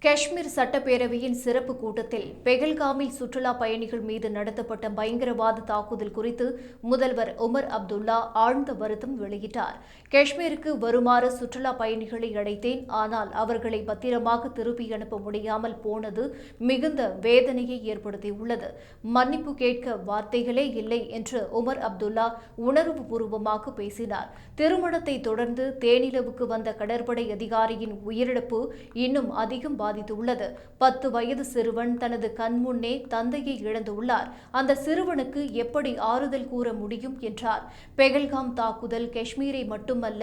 காஷ்மீர் சட்டப்பேரவையின் சிறப்பு கூட்டத்தில் பெஹல்காமில் சுற்றுலா பயணிகள் மீது நடத்தப்பட்ட பயங்கரவாத தாக்குதல் குறித்து முதல்வர் உமர் அப்துல்லா ஆழ்ந்த வருத்தம் வெளியிட்டார். காஷ்மீருக்கு வருமாறு சுற்றுலா பயணிகளை அழைத்தேன், ஆனால் அவர்களை பத்திரமாக திருப்பி அனுப்ப முடியாமல் போனது மிகுந்த வேதனையை ஏற்படுத்தியுள்ளது. மன்னிப்பு கேட்க வார்த்தைகளே இல்லை என்று உமர் அப்துல்லா உணர்வுபூர்வமாக பேசினார். திருமணத்தை தொடர்ந்து தேனிலவுக்கு வந்த கடற்படை அதிகாரியின் உயிரிழப்பு இன்னும் அதிகம் பாதித்துள்ளது. 10 வயது சிறுவன் தனது கண்முன்னே தந்தையை இழந்துள்ளார். அந்த சிறுவனுக்கு எப்படி ஆறுதல் கூற முடியும் என்றார். பெஹல்காம் தாக்குதல் காஷ்மீரை மட்டுமல்ல,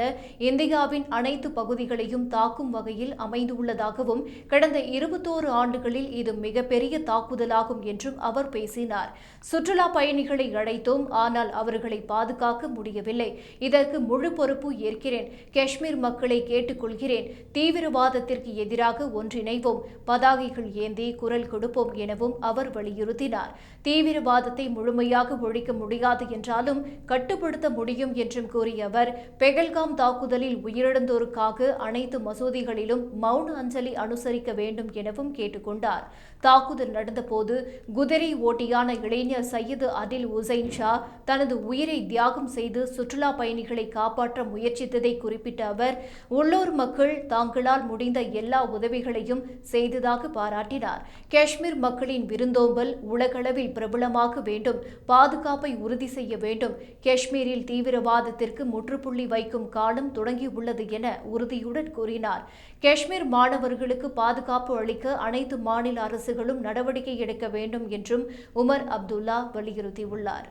இந்தியாவின் அனைத்து பகுதிகளையும் தாக்கும் வகையில் அமைந்துள்ளதாகவும், கடந்த 21 ஆண்டுகளில் இது மிகப்பெரிய தாக்குதலாகும் என்றும் அவர் பேசினார். சுற்றுலா பயணிகளை அழைத்தோம், ஆனால் அவர்களை பாதுகாக்க முடியவில்லை. இதற்கு முழு பொறுப்பு ஏற்கிறேன். காஷ்மீர் மக்களை கேட்டுக்கொள்கிறேன். தீவிரவாதத்திற்கு எதிராக ஒன்றிணைவோம், பதாகைகள் ஏந்தி குரல் கொடுப்போம் எனவும் அவர் வலியுறுத்தினார். தீவிரவாதத்தை முழுமையாக ஒழிக்க முடியாது என்றாலும் கட்டுப்படுத்த முடியும் என்றும் கூறிய அவர், பெஹல்காம் தாக்குதலில் உயிரிழந்தோருக்காக அனைத்து மசூதிகளிலும் மௌன அஞ்சலி அனுசரிக்க வேண்டும் எனவும் கேட்டுக்கொண்டார். தாக்குதல் நடந்தபோது குதிரை ஓட்டியான இளைஞர் சையது அதில் உசைன் ஷா தனது உயிரை தியாகம் செய்து சுற்றுலா பயணிகளை காப்பாற்ற முயற்சித்ததை குறிப்பிட்ட அவர், உள்ளூர் மக்கள் தாங்களால் முடிந்த எல்லா உதவிகளையும் செய்ததாக பாராட்டினார். காஷ்மீர் மக்களின் விருந்தோம்பல் உலகளவில் பிரபலமாக வேண்டும். பாதுகாப்பை உறுதி செய்ய வேண்டும். காஷ்மீரில் தீவிரவாதத்திற்கு முற்றுப்புள்ளி வைக்கும் காலம் தொடங்கியுள்ளது என உறுதியுடன் கூறினார். காஷ்மீர் மாணவர்களுக்கு பாதுகாப்பு அளிக்க அனைத்து மாநில அரசுகளும் நடவடிக்கை எடுக்க வேண்டும் என்றும் உமர் அப்துல்லா வலியுறுத்தியுள்ளார்.